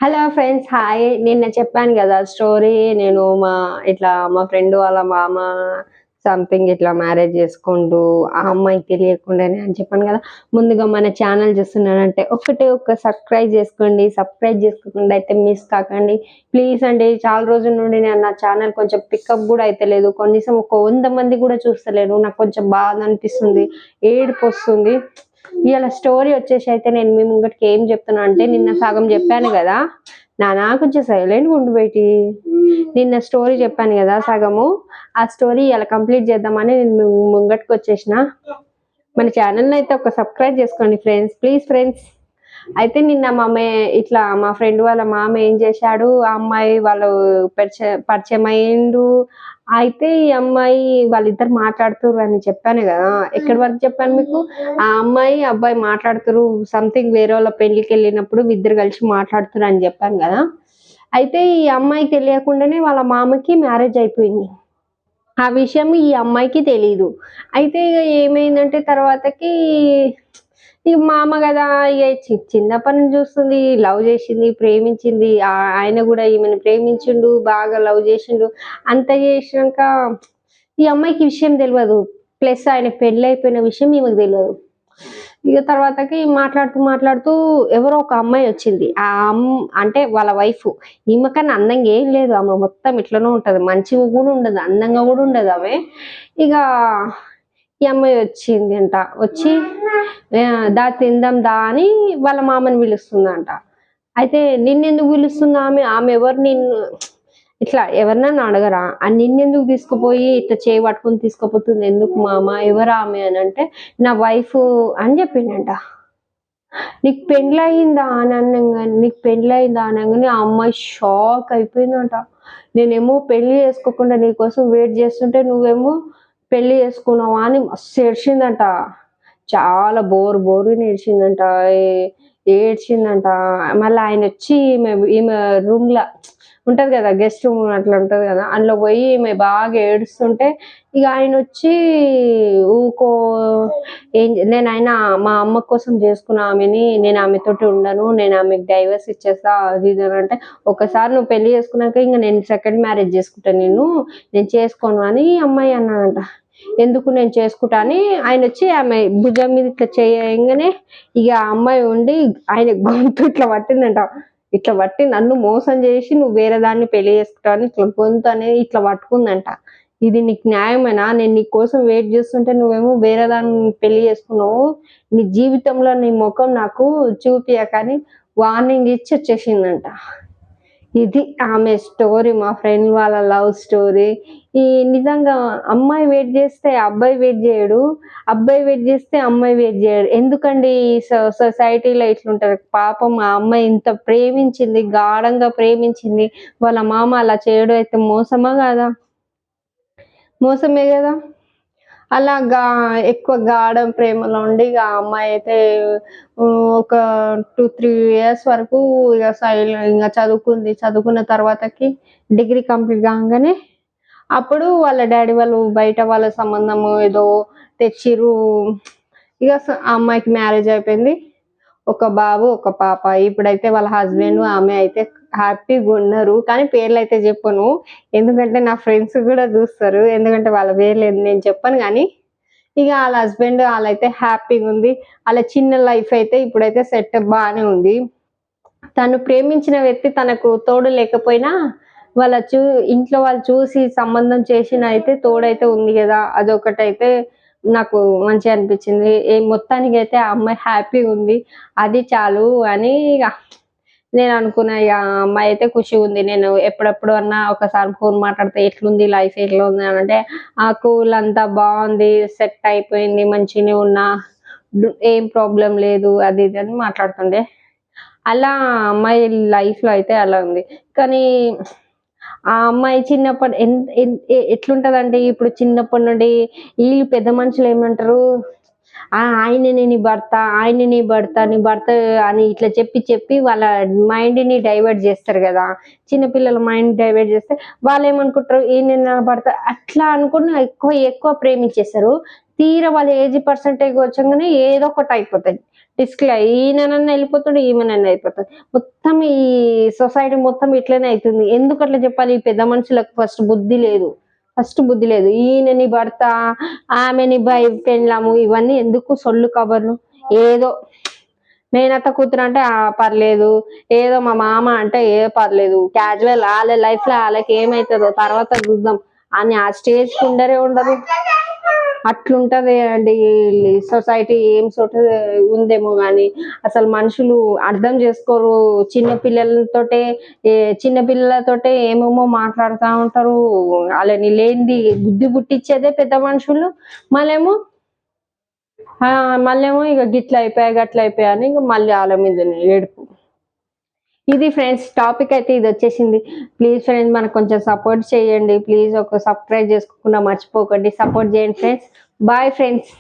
Hello friends, hi. నిన్న చెప్పాను కదా స్టోరీ. నేను మా ఫ్రెండ్ వాళ్ళ మామ సంథింగ్ ఇట్లా మ్యారేజ్ చేసుకుంటూ ఆ అమ్మాయికి తెలియకుండానే అని చెప్పాను కదా. ముందుగా మన ఛానల్ చూస్తున్నానంటే ఒక్క సబ్స్క్రైబ్ చేసుకోండి. సబ్స్క్రైబ్ చేసుకోకుండా అయితే మిస్ కాకండి ప్లీజ్ అండి. చాలా రోజుల నుండి నేను నా ఛానల్ కొంచెం పికప్ కూడా అయితే లేదు. కనీసం ఒక 100 మంది కూడా చూస్తలేరు. నాకు కొంచెం బాధ అనిపిస్తుంది, ఏడుపు వస్తుంది. ఇవాళ స్టోరీ వచ్చేసి అయితే నేను మీ ముంగటికి ఏం చెప్తున్నా అంటే, నిన్న సగం చెప్పాను కదా నానా, కొంచెం సైలెంట్ ఉండి బయటి. నిన్న స్టోరీ చెప్పాను కదా సగము, ఆ స్టోరీ ఇలా కంప్లీట్ చేద్దామని నేను మీ ముంగటికి వచ్చేసిన. మన ఛానల్ని అయితే ఒక సబ్స్క్రైబ్ చేసుకోండి ఫ్రెండ్స్, ప్లీజ్ ఫ్రెండ్స్. అయితే నిన్న మా ఫ్రెండ్ వాళ్ళ మామ ఏం చేశాడు, ఆ అమ్మాయి వాళ్ళు పరిచయం అయ్యిండు. అయితే ఈ అమ్మాయి వాళ్ళిద్దరు మాట్లాడుతుర్రు అని చెప్పాను కదా. ఎక్కడి వరకు చెప్పాను మీకు? ఆ అమ్మాయి అబ్బాయి మాట్లాడుతురు సంథింగ్, వేరే వాళ్ళ పెళ్లికి వెళ్ళినప్పుడు ఇద్దరు కలిసి మాట్లాడుతురు అని చెప్పాను కదా. అయితే ఈ అమ్మాయికి తెలియకుండానే వాళ్ళ మామకి మ్యారేజ్ అయిపోయింది. ఆ విషయం ఈ అమ్మాయికి తెలీదు. అయితే ఇక ఏమైందంటే తర్వాతకి, ఇక మామ కదా, ఇక చిన్నప్పటి నుంచి చూస్తుంది, లవ్ చేసింది, ప్రేమించింది. ఆయన కూడా ఈమెను ప్రేమించిండు, బాగా లవ్ చేసిండు. అంత చేసినాక ఈ అమ్మాయికి విషయం తెలియదు. ప్లస్ ఆయన పెళ్ళి అయిపోయిన విషయం ఈమెకు తెలియదు. ఇక తర్వాతకి మాట్లాడుతూ మాట్లాడుతూ ఎవరో ఒక అమ్మాయి వచ్చింది. అంటే వాళ్ళ వైఫ్. ఈమె కన్నా అందంగా ఏం లేదు. ఆమె మొత్తం ఇట్లనే ఉంటది, మంచిగా కూడా ఉండదు, అందంగా కూడా ఉండదు ఆమె. ఇక ఈ అమ్మాయి వచ్చింది అంట. వచ్చి దా తిందాం దా అని వాళ్ళ మామని పిలుస్తుందంట. అయితే నిన్నెందుకు పిలుస్తుంది ఆమె? ఆమె ఎవరు? నిన్ను ఇట్లా ఎవరినన్నా అడగరా? నిన్నెందుకు తీసుకుపోయి ఇట్లా చేయి పట్టుకుని తీసుకుపోతుంది ఎందుకు మామ? ఎవరు ఆమె అని అంటే, నా వైఫ్ అని చెప్పిండంట. నీకు పెళ్ళయిందా అని అనంగానే, నీకు పెళ్ళయిందా అనగానే ఆ అమ్మాయి షాక్ అయిపోయిందంట. నేనేమో పెళ్లి చేసుకోకుండా నీకోసం వెయిట్ చేస్తుంటే నువ్వేమో పెళ్లి చేసుకున్నావా అని మస్తు ఏడ్చిందంట. చాలా బోరుని ఏడ్చిందంట. ఏడ్చిందంట. మళ్ళీ ఆయన వచ్చి ఈమె రూమ్ లా ఉంటది కదా, గెస్ట్ రూమ్ అట్లా ఉంటది కదా, అందులో పోయి ఈమె బాగా ఏడుస్తుంటే ఇక ఆయన వచ్చి ఊకో, నేనైనా మా అమ్మ కోసం చేసుకున్న ఆమెని, నేను ఆమెతోటి ఉండను, నేను ఆమెకి డైవర్స్ ఇచ్చేస్తా అది ఇది అని అంటే, ఒకసారి నువ్వు పెళ్లి చేసుకున్నాక ఇంకా నేను సెకండ్ మ్యారేజ్ చేసుకుంటాను, నేను చేసుకోను అని అమ్మాయి అన్నానంట. ఎందుకు నేను చేసుకుంటా అని ఆయన వచ్చి ఆమె భుజం మీద ఇట్లా చేయగానే ఇక ఆ అమ్మాయి ఉండి ఆయన గొంతు ఇట్లా పట్టిందంట. ఇట్లా పట్టి, నన్ను మోసం చేసి నువ్వు వేరే దాన్ని పెళ్లి చేసుకుంటావు అని ఇట్లా గొంతు అనేది ఇట్లా పట్టుకుందంట. ఇది నీకు న్యాయమేనా? నేను నీ కోసం వెయిట్ చేస్తుంటే నువ్వేమో వేరే దాన్ని పెళ్లి చేసుకున్నావు. నీ జీవితంలో నీ ముఖం నాకు చూపియకని వార్నింగ్ ఇచ్చి వచ్చేసిందంట. ఇది ఆమె స్టోరీ, మా ఫ్రెండ్ వాళ్ళ లవ్ స్టోరీ. నిజంగా అమ్మాయి వెయిట్ చేస్తే అబ్బాయి వెయిట్ చేయడు, అబ్బాయి వెయిట్ చేస్తే అమ్మాయి వెయిట్ చేయడు. ఎందుకండి ఈ సొసైటీలో ఇట్లుంటారు? పాపం ఆ అమ్మాయి ఇంత ప్రేమించింది, గాఢంగా ప్రేమించింది, వాళ్ళ మామ అలా చేయడం అయితే మోసమా కాదా? మోసమే కదా. అలా ఎక్కువ గాఢం ప్రేమలో ఉండి ఇక ఆ అమ్మాయి అయితే ఒక 2-3 ఇయర్స్ వరకు ఇక ఇంకా చదువుకుంది. చదువుకున్న తర్వాతకి డిగ్రీ కంప్లీట్ కాగానే అప్పుడు వాళ్ళ డాడీ వాళ్ళు బయట వాళ్ళ సంబంధము ఏదో తెచ్చిర్రు. ఇక ఆ అమ్మాయికి మ్యారేజ్ అయిపోయింది. ఒక బాబు ఒక పాప. ఇప్పుడైతే వాళ్ళ హస్బెండ్ ఆమె అయితే హ్యాపీగా ఉన్నారు. కానీ పేర్లు అయితే చెప్పను, ఎందుకంటే నా ఫ్రెండ్స్ కూడా చూస్తారు. ఎందుకంటే వాళ్ళ పేర్లు నేను చెప్పను. కానీ ఇక వాళ్ళ హస్బెండ్ వాళ్ళైతే హ్యాపీగా ఉంది. వాళ్ళ చిన్న లైఫ్ అయితే ఇప్పుడైతే సెట్ బాగానే ఉంది. తను ప్రేమించిన వ్యక్తి తనకు తోడు లేకపోయినా ఇంట్లో వాళ్ళు చూసి సంబంధం చేసిన అయితే తోడైతే ఉంది కదా, అదొకటైతే నాకు మంచిగా అనిపించింది. మొత్తానికి అయితే ఆ అమ్మాయి హ్యాపీగా ఉంది, అది చాలు అని నేను అనుకున్నా. ఇక ఆ అమ్మాయి అయితే ఖుషిగా ఉంది. నేను ఎప్పుడెప్పుడు అన్నా ఒకసారి ఫోన్ మాట్లాడితే ఎట్లుంది లైఫ్, ఎట్లా ఉంది అని అంటే, ఆ కూల్ అంతా బాగుంది, సెట్ అయిపోయింది, మంచిగానే ఉన్నా, ఏం ప్రాబ్లం లేదు, అది ఇది అని మాట్లాడుతుండే. అలా అమ్మాయి లైఫ్ లో అయితే అలా ఉంది. కానీ ఆ అమ్మాయి చిన్నప్పటి ఎట్లుంటదంటే, ఇప్పుడు చిన్నప్పటి నుండి వీళ్ళు పెద్ద మనుషులు ఏమంటారు, ఆయననే నీ భర్త, ఆయన నీ భర్త, నీ భర్త అని ఇట్లా చెప్పి చెప్పి వాళ్ళ మైండ్ ని డైవర్ట్ చేస్తారు కదా. చిన్నపిల్లల మైండ్ డైవర్ట్ చేస్తే వాళ్ళు ఏమనుకుంటారు, ఈయన నా భర్త అట్లా అనుకుని ఎక్కువ ఎక్కువ ప్రేమించేస్తారు. తీరా వాళ్ళ ఏజ్ పర్సంటేజ్ వచ్చంగానే ఏదో ఒకటి అయిపోతుంది. డిస్క్లా ఈయనన్నా వెళ్ళిపోతాడు, ఈమెనన్నా అయిపోతాడు. మొత్తం ఈ సొసైటీ మొత్తం ఇట్లనే అవుతుంది. ఎందుకు అట్లా చెప్పాలి? ఈ పెద్ద మనుషులకు ఫస్ట్ బుద్ధి లేదు. ఈయనని భర్త, ఆమెని పెళ్ళాము, ఇవన్నీ ఎందుకు సొల్లు కబర్లు? ఏదో మేనత్త కూతురు అంటే పర్లేదు, ఏదో మా మామ అంటే ఏ పర్లేదు, క్యాజువల్ వాళ్ళ లైఫ్ లో వాళ్ళకి ఏమైతుందో తర్వాత చూద్దాం అని ఆ స్టేజ్ ఉండరు. అట్లుంటది అండి సొసైటీ. ఏం ఉందేమో కానీ అసలు మనుషులు అర్థం చేసుకోరు. చిన్న పిల్లలతోటే ఏమేమో మాట్లాడుతూ ఉంటారు. వాళ్ళని లేనిది బుద్ధి పుట్టించేదే పెద్ద మనుషులు. మళ్ళేమో ఇక గిట్ల అయిపోయా గట్ల అయిపోయా అని ఇక మళ్ళీ వాళ్ళ మీద ఏడుపు. ఇది ఫ్రెండ్స్ టాపిక్ అయితే ఇది వచ్చేసింది. ప్లీజ్ ఫ్రెండ్స్ మనకు కొంచెం సపోర్ట్ చేయండి. ప్లీజ్ ఒక సబ్స్క్రైబ్ చేసుకోకుండా మర్చిపోకండి. సపోర్ట్ చేయండి ఫ్రెండ్స్. Bye friends.